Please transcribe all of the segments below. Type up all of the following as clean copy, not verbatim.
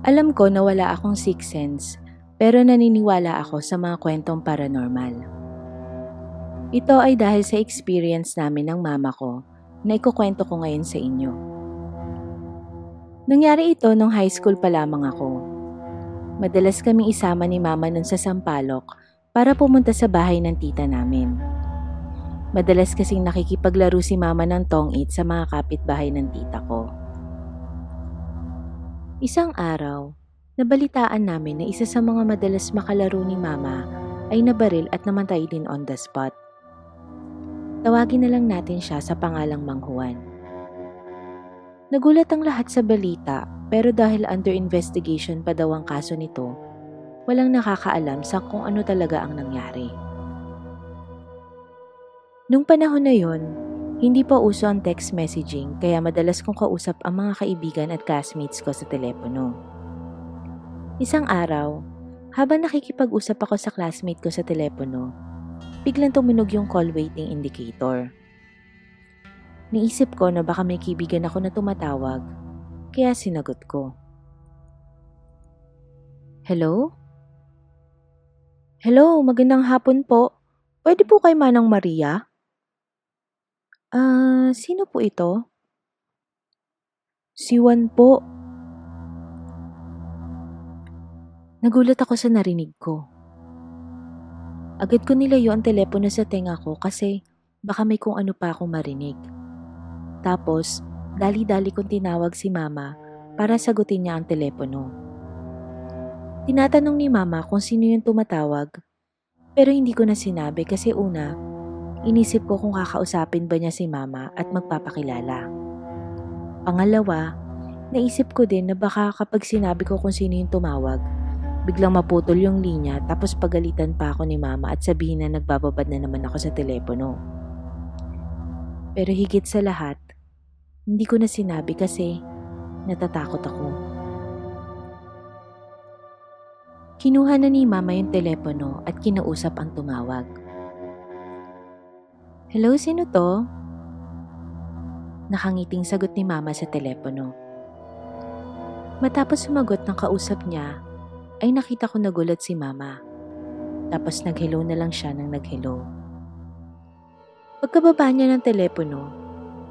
Alam ko na wala akong sixth sense, pero naniniwala ako sa mga kwentong paranormal. Ito ay dahil sa experience namin ng mama ko na ikukwento ko ngayon sa inyo. Nangyari ito nung high school pa lamang ako. Madalas kaming isama ni mama nun sa Sampaloc para pumunta sa bahay ng tita namin. Madalas kasing nakikipaglaro si mama ng tong-it sa mga kapitbahay ng tita ko. Isang araw, nabalitaan namin na isa sa mga madalas makalaro ni mama ay nabaril at namatay din on the spot. Tawagin na lang natin siya sa pangalang Mang Juan. Nagulat ang lahat sa balita pero dahil under investigation pa daw ang kaso nito, walang nakakaalam sa kung ano talaga ang nangyari. Nung panahon na yon, hindi pa uso ang text messaging kaya madalas kong kausap ang mga kaibigan at classmates ko sa telepono. Isang araw, habang nakikipag-usap ako sa classmate ko sa telepono, biglang tumunog yung call waiting indicator. Naisip ko na baka may kaibigan ako na tumatawag, kaya sinagot ko. Hello? Hello, magandang hapon po. Pwede po kay Manang Maria? Sino po ito? Si Juan po. Nagulat ako sa narinig ko. Agad ko nilayo ang telepono sa tenga ko kasi baka may kung ano pa akong marinig. Tapos, dali-dali kong tinawag si mama para sagutin niya ang telepono. Tinatanong ni mama kung sino yung tumatawag, pero hindi ko na sinabi kasi una, inisip ko kung kakausapin ba niya si mama at magpapakilala. Pangalawa, naisip ko din na baka kapag sinabi ko kung sino yung tumawag, biglang maputol yung linya tapos pagalitan pa ako ni mama at sabihin na nagbababad na naman ako sa telepono. Pero higit sa lahat, hindi ko na sinabi kasi natatakot ako. Kinuha na ni mama yung telepono at kinausap ang tumawag. Hello, sino to? Nakangiting sagot ni mama sa telepono. Matapos sumagot ng kausap niya, ay nakita ko nagulat si mama. Tapos nag-hello na lang siya nang nag-hello. Pagkababa niya ng telepono,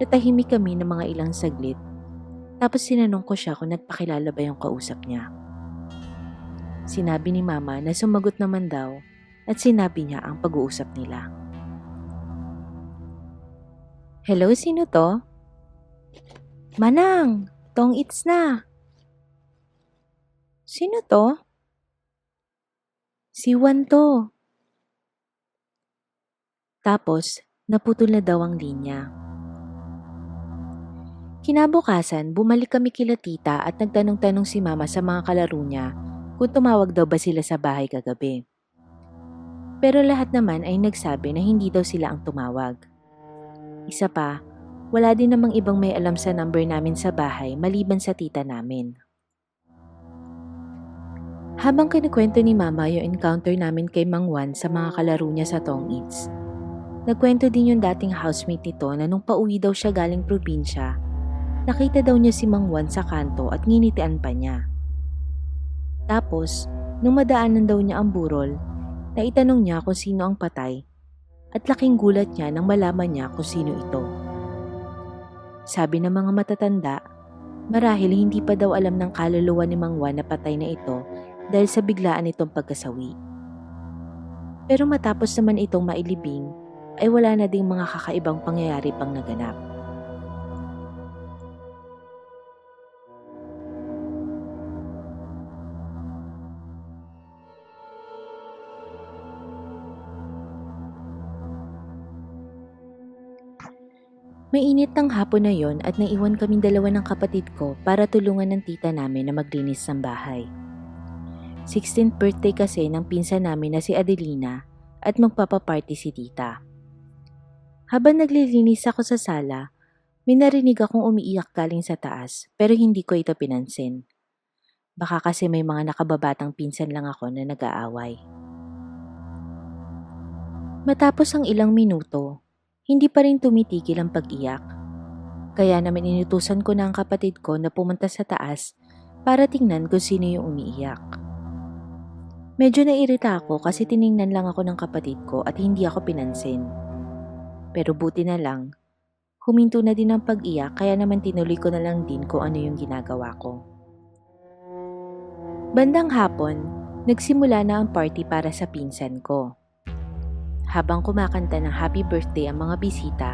natahimik kami ng mga ilang saglit. Tapos sinanong ko siya kung nagpakilala ba yung kausap niya. Sinabi ni mama na sumagot naman daw at sinabi niya ang pag-uusap nila. Hello, sino to? Manang, tong-its na. Sino to? Si Juan to. Tapos, naputol na daw ang linya. Kinabukasan, bumalik kami kila tita at nagtanong-tanong si mama sa mga kalaro niya kung tumawag daw ba sila sa bahay kagabi. Pero lahat naman ay nagsabi na hindi daw sila ang tumawag. Isa pa, wala din namang ibang may alam sa number namin sa bahay maliban sa tita namin. Habang kinikwento ni mama yung encounter namin kay Mang Juan sa mga kalaro niya sa tong-its, nagkwento din yung dating housemate nito na nung pauwi daw siya galing probinsya, nakita daw niya si Mang Juan sa kanto at nginitian pa niya. Tapos, nung madaanan daw niya ang burol, naitanong niya kung sino ang patay at laking gulat niya nang malaman niya kung sino ito. Sabi ng mga matatanda, marahil hindi pa daw alam ng kaluluwa ni Mang Juan na patay na ito dahil sa biglaan itong pagkasawi. Pero matapos naman itong mailibing, ay wala na ding mga kakaibang pangyayari pang naganap. Mainit ng hapon na yon at naiwan kaming dalawa ng kapatid ko para tulungan ng tita namin na maglinis ng bahay. 16th birthday kasi ng pinsan namin na si Adelina at magpapaparty si tita. Habang naglilinis ako sa sala, may narinig akong umiiyak galing sa taas pero hindi ko ito pinansin. Baka kasi may mga nakababatang pinsan lang ako na nag-aaway. Matapos ang ilang minuto, hindi pa rin tumitigil ang pag-iyak. Kaya naman inutusan ko na ang kapatid ko na pumunta sa taas para tingnan kung sino yung umiiyak. Medyo nairita ako kasi tiningnan lang ako ng kapatid ko at hindi ako pinansin. Pero buti na lang, huminto na din ang pag-iyak kaya naman tinuloy ko na lang din kung ano yung ginagawa ko. Bandang hapon, nagsimula na ang party para sa pinsan ko. Habang kumakanta ng happy birthday ang mga bisita,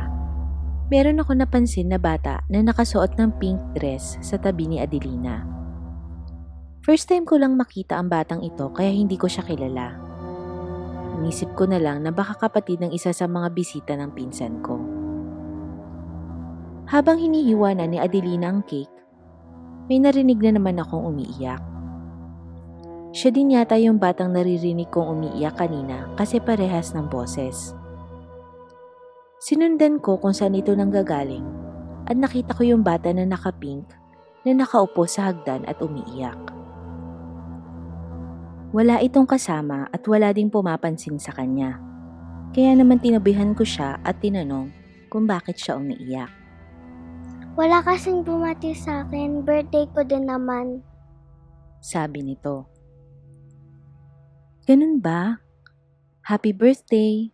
meron ako napansin na bata na nakasuot ng pink dress sa tabi ni Adelina. First time ko lang makita ang batang ito kaya hindi ko siya kilala. Inisip ko na lang na baka kapatid ng isa sa mga bisita ng pinsan ko. Habang hinihiwa na ni Adelina ang cake, may narinig na naman akong umiiyak. Siya din yata yung batang naririnig kong umiiyak kanina kasi parehas ng boses. Sinundan ko kung saan ito nanggagaling at nakita ko yung bata na naka-pink na nakaupo sa hagdan at umiiyak. Wala itong kasama at wala ding pumapansin sa kanya. Kaya naman tinabihan ko siya at tinanong kung bakit siya umiiyak. Wala kasing bumati sa akin, birthday ko din naman. Sabi nito. Ganun ba? Happy birthday!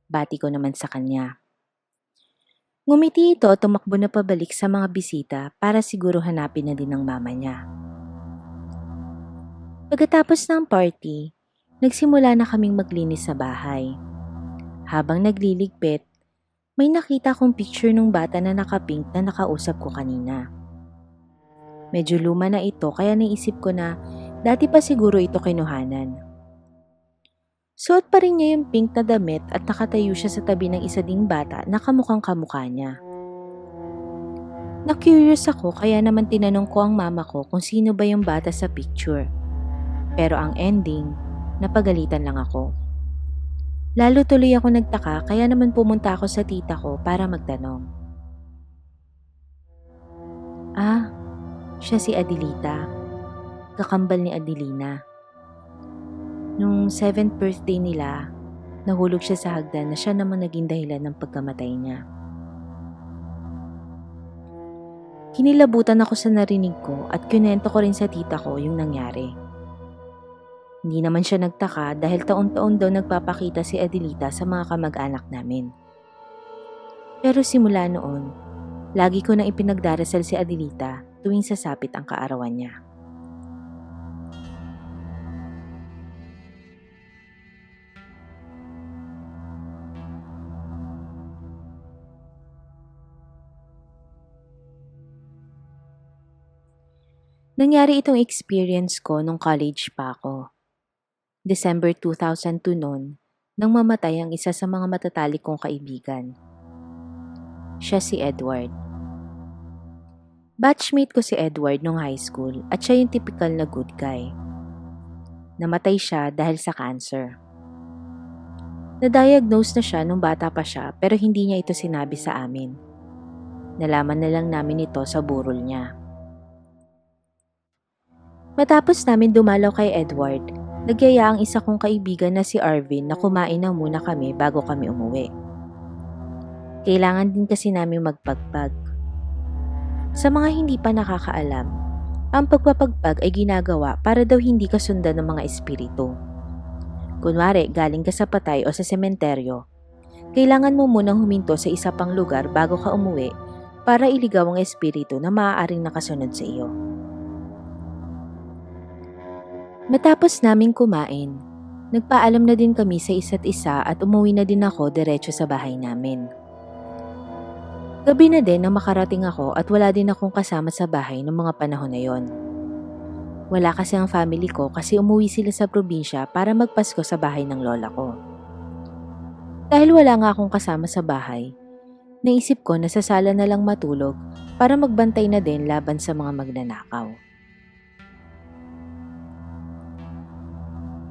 Bati ko naman sa kanya. Ngumiti ito, tumakbo na pabalik sa mga bisita para siguro hanapin na din ng mama niya. Pagkatapos ng party, nagsimula na kaming maglinis sa bahay. Habang nagliligpit, may nakita kong picture ng bata na naka-pink na nakausap ko kanina. Medyo luma na ito kaya naisip ko na dati pa siguro ito kinuhanan. Suot pa rin niya yung pink na damit at nakatayo siya sa tabi ng isa ding bata na kamukhang kamukha niya. Na-curious ako kaya naman tinanong ko ang mama ko kung sino ba yung bata sa picture. Pero ang ending, napagalitan lang ako. Lalo tuloy ako nagtaka kaya naman pumunta ako sa tita ko para magtanong. Ah, siya si Adelita, kakambal ni Adelina. Nung 7th birthday nila, nahulog siya sa hagdan na siya naman naging dahilan ng pagkamatay niya. Kinilabutan ako sa narinig ko at kinento ko rin sa tita ko yung nangyari. Hindi naman siya nagtaka dahil taon-taon daw nagpapakita si Adelita sa mga kamag-anak namin. Pero simula noon, lagi ko na ipinagdarasal si Adelita tuwing sasapit ang kaarawan niya. Nangyari itong experience ko nung college pa ako. December 2002 noon, nang mamatay ang isa sa mga matatalik kong kaibigan. Siya si Edward. Batchmate ko si Edward nung high school at siya yung typical na good guy. Namatay siya dahil sa cancer. Na-diagnose na siya nung bata pa siya pero hindi niya ito sinabi sa amin. Nalaman na lang namin ito sa burol niya. Matapos namin dumalaw kay Edward, nagyaya ang isa kong kaibigan na si Arvin na kumain na muna kami bago kami umuwi. Kailangan din kasi namin magpagpag. Sa mga hindi pa nakakaalam, ang pagpapagpag ay ginagawa para daw hindi ka sundan ng mga espiritu. Kunwari, galing ka sa patay o sa sementeryo, kailangan mo munang huminto sa isa pang lugar bago ka umuwi para iligaw ang espiritu na maaaring nakasunod sa iyo. Matapos naming kumain, nagpaalam na din kami sa isa't isa at umuwi na din ako diretso sa bahay namin. Gabi na din nang makarating ako at wala din akong kasama sa bahay ng mga panahon na yon. Wala kasi ang family ko kasi umuwi sila sa probinsya para magpasko sa bahay ng lola ko. Dahil wala nga akong kasama sa bahay, naisip ko na sa sala na lang matulog para magbantay na din laban sa mga magnanakaw.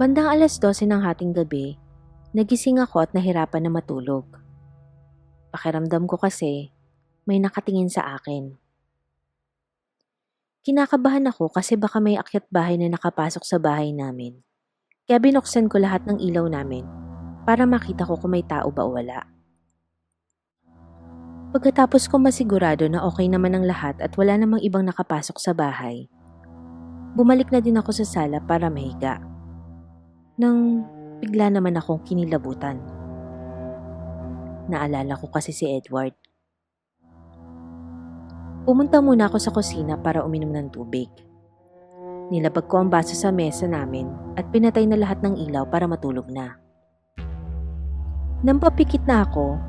Bandang 12:00 ng hating gabi, nagising ako at nahirapan na matulog. Pakiramdam ko kasi may nakatingin sa akin. Kinakabahan ako kasi baka may akyat bahay na nakapasok sa bahay namin. Kaya binuksan ko lahat ng ilaw namin para makita ko kung may tao ba o wala. Pagkatapos ko masigurado na okay naman ang lahat at wala namang ibang nakapasok sa bahay, Bumalik na din ako sa sala para mahiga. Nang bigla naman akong kinilabutan. Naalala ko kasi si Edward. Pumunta muna ako sa kusina para uminom ng tubig. Nilabag ko ang baso sa mesa namin at pinatay na lahat ng ilaw para matulog na. Nang papikit na ako,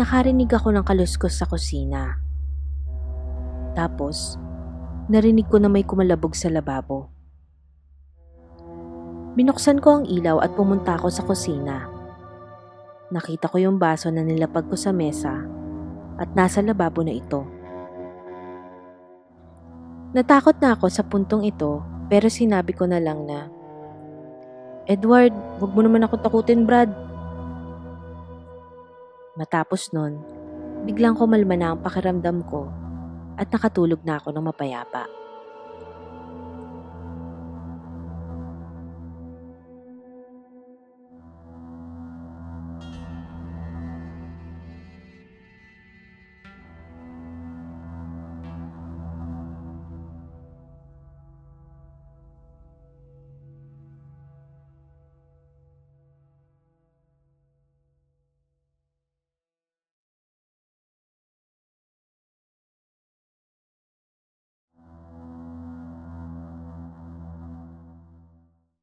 nakarinig ako ng kaluskos sa kusina. Tapos, narinig ko na may kumalabog sa lababo. Binuksan ko ang ilaw at pumunta ako sa kusina. Nakita ko yung baso na nilapag ko sa mesa at nasa lababo na ito. Natakot na ako sa puntong ito pero sinabi ko na lang na, "Edward, wag mo naman ako takutin, Brad." Matapos nun, biglang kumalma na ang pakiramdam ko at nakatulog na ako ng mapayapa.